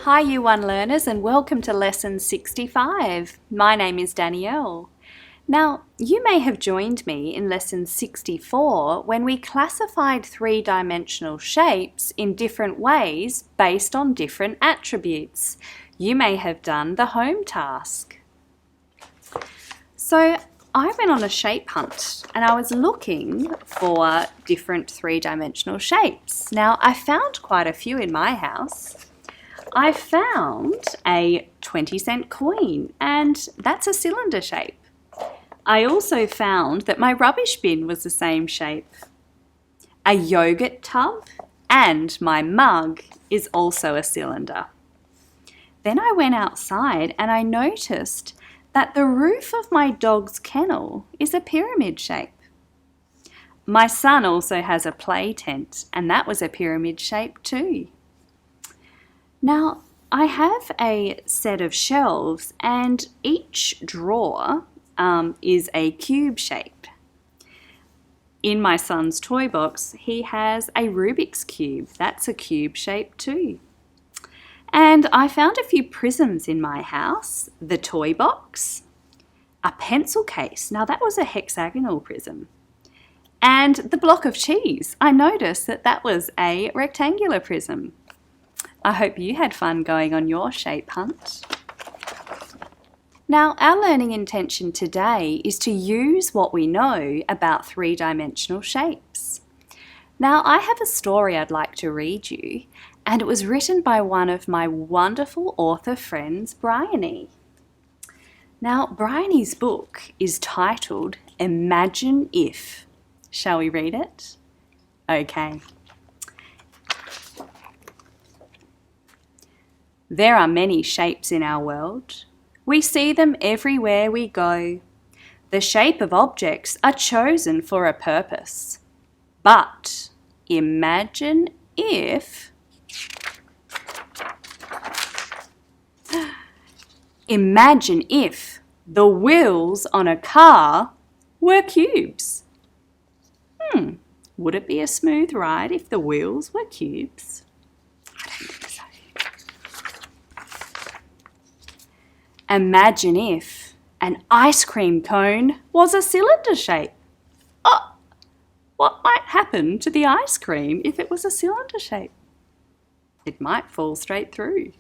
Hi Year 1 learners and welcome to Lesson 65. My name is Danielle. Now, you may have joined me in Lesson 64 when we classified three-dimensional shapes in different ways based on different attributes. You may have done the home task. So, I went on a shape hunt and I was looking for different three-dimensional shapes. Now, I found quite a few in my house. I found a 20-cent coin, and that's a cylinder shape. I also found that my rubbish bin was the same shape. A yogurt tub and my mug is also a cylinder. Then I went outside and I noticed that the roof of my dog's kennel is a pyramid shape. My son also has a play tent, and that was a pyramid shape too. Now, I have a set of shelves and each drawer is a cube shape. In my son's toy box, he has a Rubik's Cube. That's a cube shape too. And I found a few prisms in my house, the toy box, a pencil case. Now that was a hexagonal prism. And the block of cheese. I noticed that that was a rectangular prism. I hope you had fun going on your shape hunt. Now, our learning intention today is to use what we know about three-dimensional shapes. Now, I have a story I'd like to read you, and it was written by one of my wonderful author friends, Bryony. Now, Bryony's book is titled Imagine If. Shall we read it? Okay. There are many shapes in our world. We see them everywhere we go. The shape of objects are chosen for a purpose. But imagine if the wheels on a car were cubes. Would it be a smooth ride if the wheels were cubes? I don't think so. Imagine if an ice cream cone was a cylinder shape. Oh, what might happen to the ice cream if it was a cylinder shape? It might fall straight through.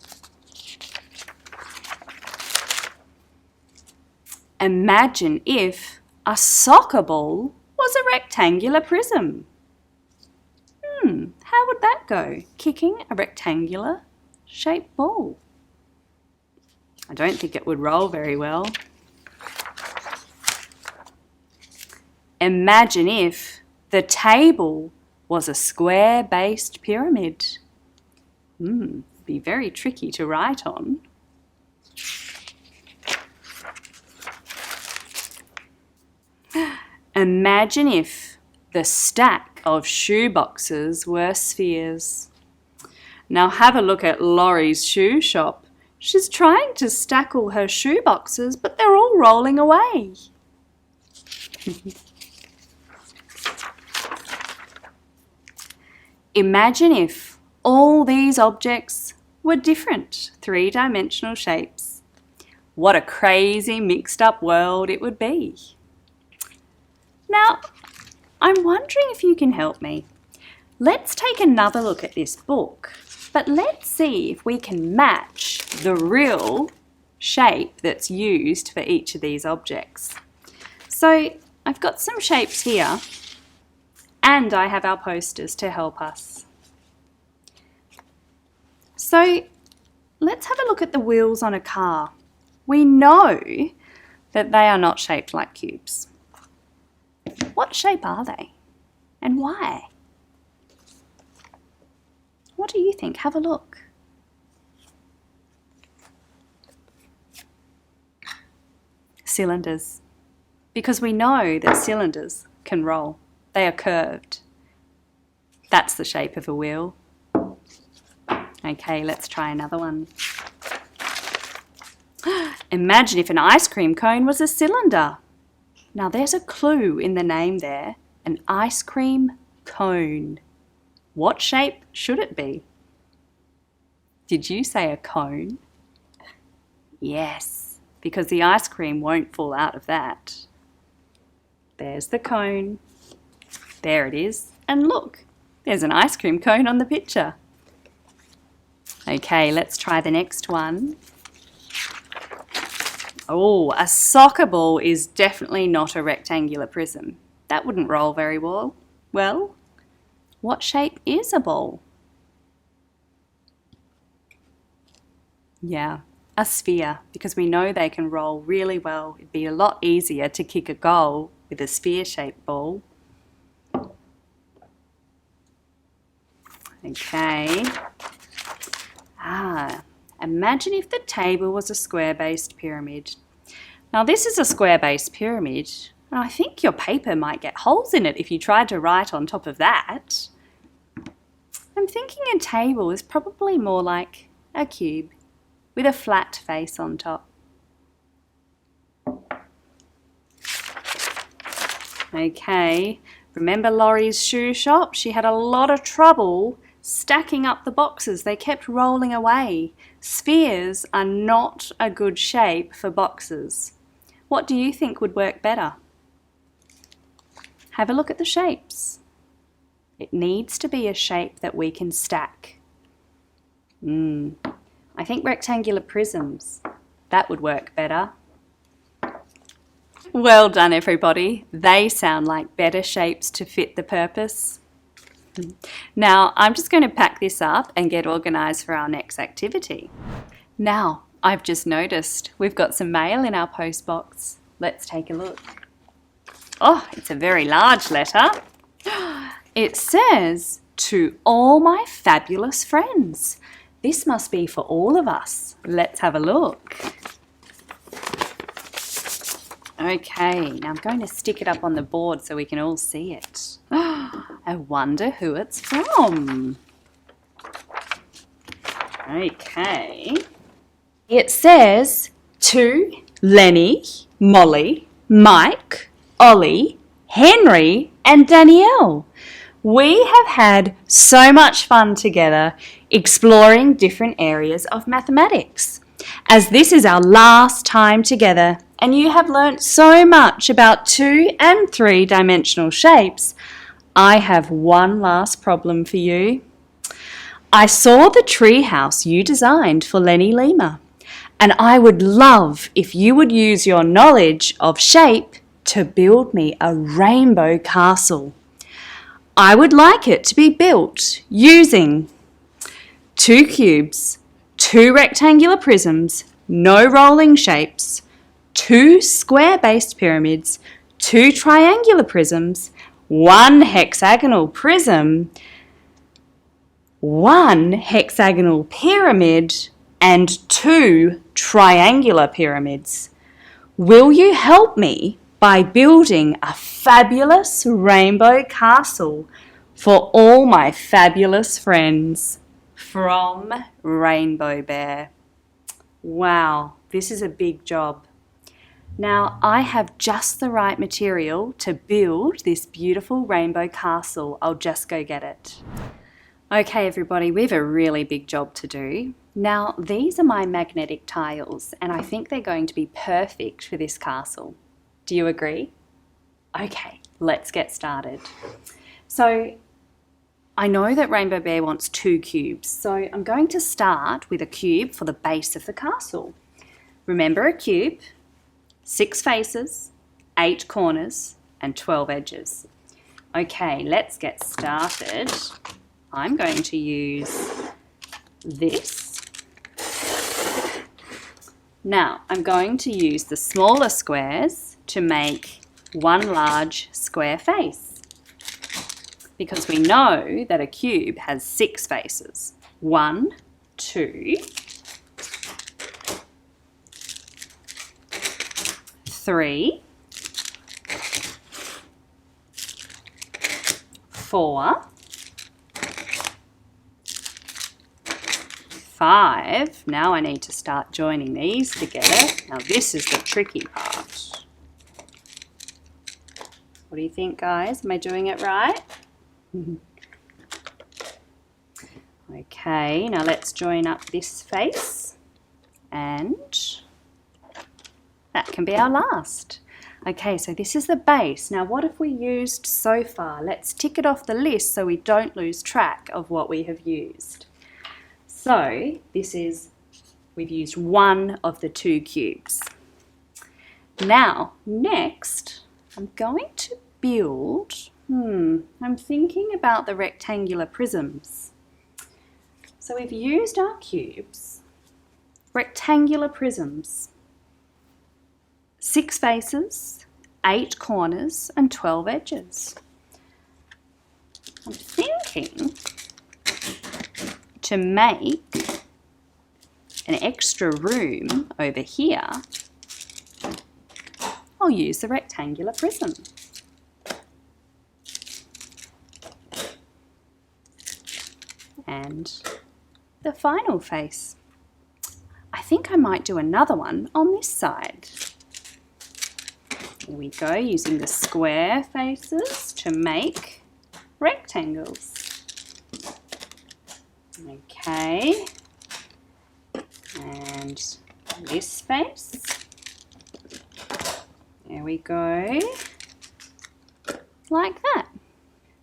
Imagine if a soccer ball was a rectangular prism. How would that go, kicking a rectangular shaped ball? I don't think it would roll very well. Imagine if the table was a square-based pyramid. Be very tricky to write on. Imagine if the stack of shoe boxes were spheres. Now have a look at Laurie's shoe shop. She's trying to stack all her shoe boxes, but they're all rolling away. Imagine if all these objects were different three-dimensional shapes. What a crazy mixed up world it would be. Now, I'm wondering if you can help me. Let's take another look at this book, but let's see if we can match the real shape that's used for each of these objects. So I've got some shapes here, and I have our posters to help us. So let's have a look at the wheels on a car. We know that they are not shaped like cubes. What shape are they? And why? What do you think? Have a look. Cylinders. Because we know that cylinders can roll. They are curved. That's the shape of a wheel. Okay, let's try another one. Imagine if an ice cream cone was a cylinder. Now there's a clue in the name there, an ice cream cone. What shape should it be? Did you say a cone? Yes, because the ice cream won't fall out of that. There's the cone. There it is. And look, there's an ice cream cone on the picture. Okay, let's try the next one. Oh, a soccer ball is definitely not a rectangular prism. That wouldn't roll very well. Well, what shape is a ball? Yeah, a sphere, because we know they can roll really well. It'd be a lot easier to kick a goal with a sphere-shaped ball. Okay. Imagine if the table was a square-based pyramid. Now this is a square-based pyramid, and I think your paper might get holes in it if you tried to write on top of that. I'm thinking a table is probably more like a cube with a flat face on top. Okay, remember Laurie's shoe shop? She had a lot of trouble stacking up the boxes. They kept rolling away. Spheres are not a good shape for boxes. What do you think would work better? Have a look at the shapes. It needs to be a shape that we can stack. I think rectangular prisms, that would work better. Well done, everybody. They sound like better shapes to fit the purpose. Now, I'm just going to pack this up and get organised for our next activity. Now, I've just noticed we've got some mail in our post box. Let's take a look. Oh, it's a very large letter. It says, "To all my fabulous friends." This must be for all of us. Let's have a look. Okay, now I'm going to stick it up on the board so we can all see it. I wonder who it's from. Okay. It says, "To Lenny, Molly, Mike, Ollie, Henry and Danielle. We have had so much fun together exploring different areas of mathematics. As this is our last time together and you have learnt so much about 2- and 3-dimensional shapes, I have one last problem for you. I saw the tree house you designed for Lenny Lima, and I would love if you would use your knowledge of shape to build me a rainbow castle. I would like it to be built using 2 cubes, 2 rectangular prisms, no rolling shapes, 2 square-based pyramids, 2 triangular prisms, 1 hexagonal prism, 1 hexagonal pyramid, and 2 triangular pyramids. Will you help me by building a fabulous rainbow castle for all my fabulous friends?" From Rainbow Bear. Wow, this is a big job. Now, I have just the right material to build this beautiful rainbow castle. I'll just go get it. Okay, everybody, we have a really big job to do. Now, these are my magnetic tiles, and I think they're going to be perfect for this castle. Do you agree? Okay, let's get started. So, I know that Rainbow Bear wants 2 cubes, so I'm going to start with a cube for the base of the castle. Remember a cube, 6 faces, 8 corners, and 12 edges. Okay, let's get started. I'm going to use this. Now, I'm going to use the smaller squares to make one large square face, because we know that a cube has 6 faces. 1, 2, 3, 4, 5. Now I need to start joining these together. Now this is the tricky part. What do you think, guys? Am I doing it right? Okay, now let's join up this face, and that can be our last. Okay, so this is the base. Now what have we used so far? Let's tick it off the list so we don't lose track of what we have used. So we've used one of the two cubes. Now, next, I'm going to build, I'm thinking about the rectangular prisms. So we've used our cubes, rectangular prisms, 6 faces, 8 corners, and 12 edges. I'm thinking to make an extra room over here, I'll use the rectangular prism. And the final face. I think I might do another one on this side. Here we go, using the square faces to make rectangles. Okay, and this face. There we go, like that.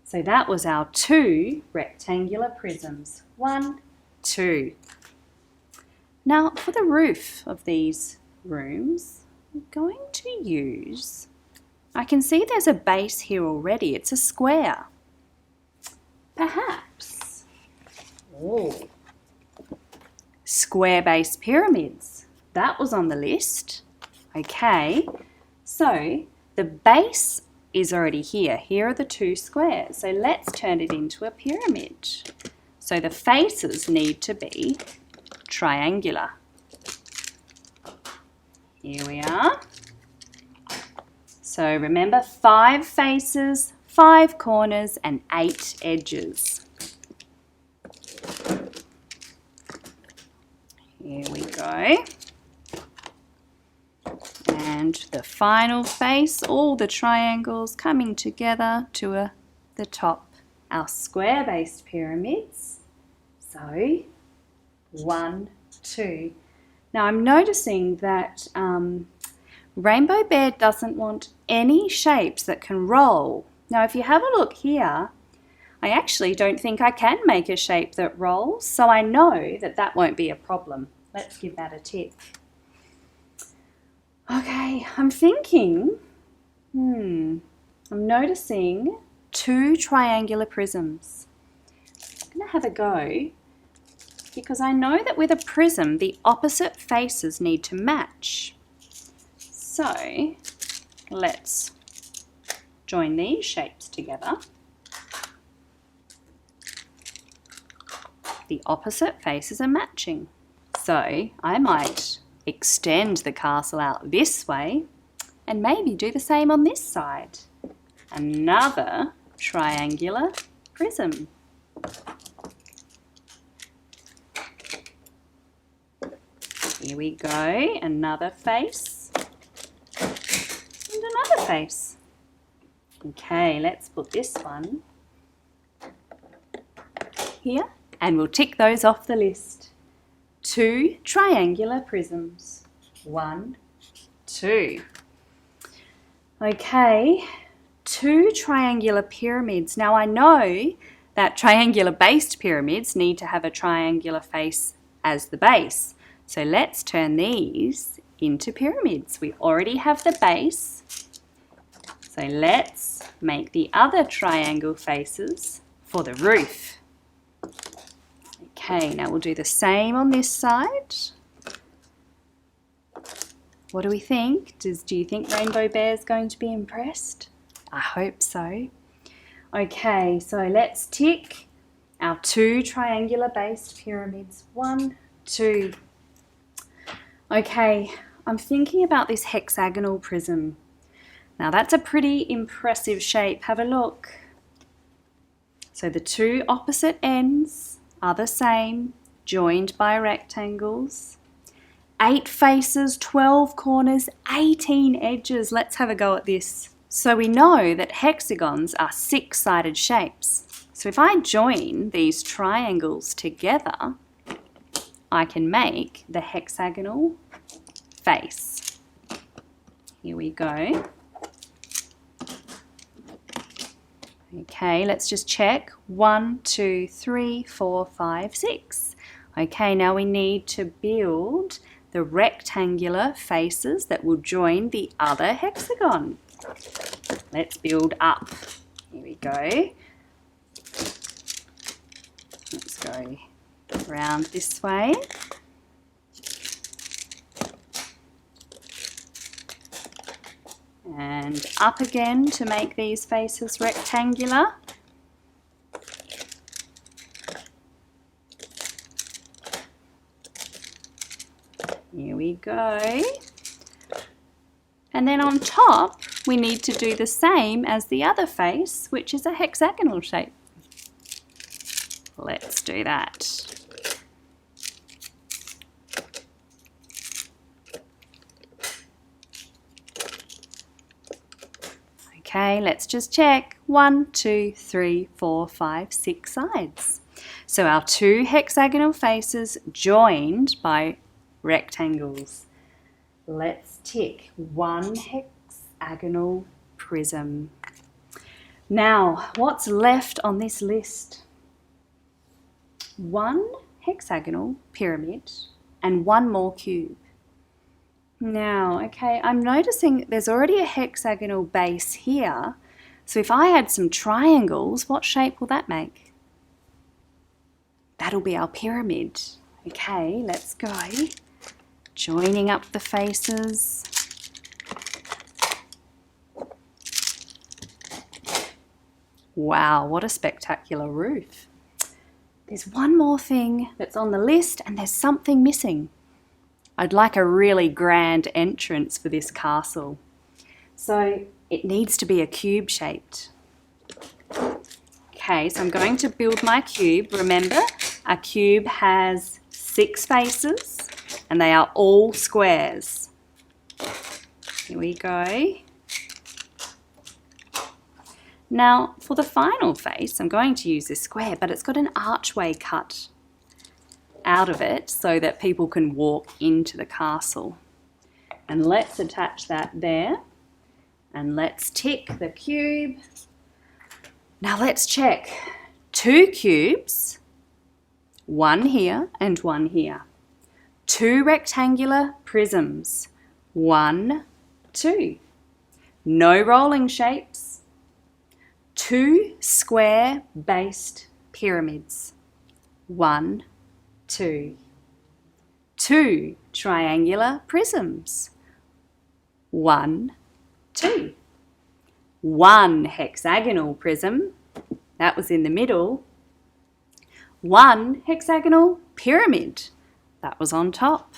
So that was our 2 rectangular prisms. 1, 2. Now for the roof of these rooms, I'm going to use, I can see there's a base here already. It's a square. Perhaps, square base pyramids. That was on the list. Okay, so the base is already here. Here are the 2 squares. So let's turn it into a pyramid. So the faces need to be triangular. Here we are. So remember, 5 faces, 5 corners, and 8 edges. Here we go. And the final face, all the triangles coming together to the top, our square-based pyramids. So 1, 2. Now I'm noticing that Rainbow Bear doesn't want any shapes that can roll. Now if you have a look here, I actually don't think I can make a shape that rolls, so I know that that won't be a problem. Let's give that a tick. Okay, I'm thinking, I'm noticing 2 triangular prisms. I'm going to have a go because I know that with a prism the opposite faces need to match. So let's join these shapes together. The opposite faces are matching. So I might extend the castle out this way and maybe do the same on this side. Another triangular prism. Here we go, another face and another face. Okay, let's put this one here and we'll tick those off the list. 2 triangular prisms. 1, 2. Okay, 2 triangular pyramids. Now I know that triangular based pyramids need to have a triangular face as the base. So let's turn these into pyramids. We already have the base. So let's make the other triangle faces for the roof. Okay, now we'll do the same on this side. What do we think? Do you think Rainbow Bear's going to be impressed? I hope so. Okay, so let's tick our 2 triangular based pyramids. 1, 2. Okay, I'm thinking about this hexagonal prism. Now that's a pretty impressive shape. Have a look. So the 2 opposite ends are the same, joined by rectangles. 8 faces, 12 corners, 18 edges. Let's have a go at this. So we know that hexagons are 6-sided shapes. So if I join these triangles together, I can make the hexagonal face. Here we go. Okay, let's just check. 1, 2, 3, 4, 5, 6. Okay, now we need to build the rectangular faces that will join the other hexagon. Let's build up. Here we go. Let's go around this way. And up again to make these faces rectangular. Here we go. And then on top, we need to do the same as the other face, which is a hexagonal shape. Let's do that. Okay, let's just check. 1, 2, 3, 4, 5, 6 sides. So our 2 hexagonal faces joined by rectangles. Let's tick 1 hexagonal prism. Now, what's left on this list? 1 hexagonal pyramid and 1 more cube. Now, okay, I'm noticing there's already a hexagonal base here. So if I add some triangles, what shape will that make? That'll be our pyramid. Okay, let's go. Joining up the faces. Wow, what a spectacular roof. There's one more thing that's on the list and there's something missing. I'd like a really grand entrance for this castle. So it needs to be a cube shaped. Okay, so I'm going to build my cube. Remember, a cube has 6 faces and they are all squares. Here we go. Now for the final face, I'm going to use this square, but it's got an archway cut out of it so that people can walk into the castle. And let's attach that there. And let's tick the cube. Now let's check. 2 cubes, 1 here and 1 here. 2 rectangular prisms, 1, 2. No rolling shapes. 2 square-based pyramids, 1, 2. 2 triangular prisms, 1, 2. 1 hexagonal prism, that was in the middle. 1 hexagonal pyramid, that was on top.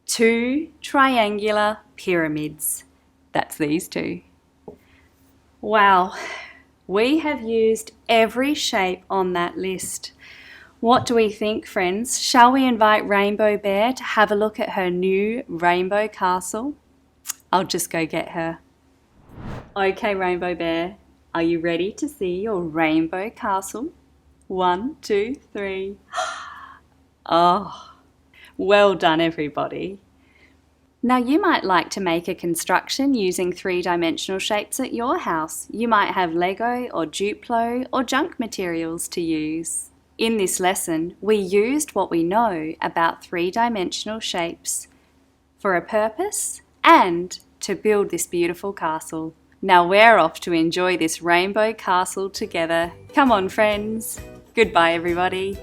2 triangular pyramids, that's these 2. Wow, we have used every shape on that list. What do we think, friends? Shall we invite Rainbow Bear to have a look at her new rainbow castle? I'll just go get her. Okay, Rainbow Bear, are you ready to see your rainbow castle? 1, 2, 3. Oh, well done, everybody. Now you might like to make a construction using 3-dimensional shapes at your house. You might have Lego or Duplo or junk materials to use. In this lesson, we used what we know about 3-dimensional shapes for a purpose and to build this beautiful castle. Now we're off to enjoy this rainbow castle together. Come on, friends. Goodbye, everybody.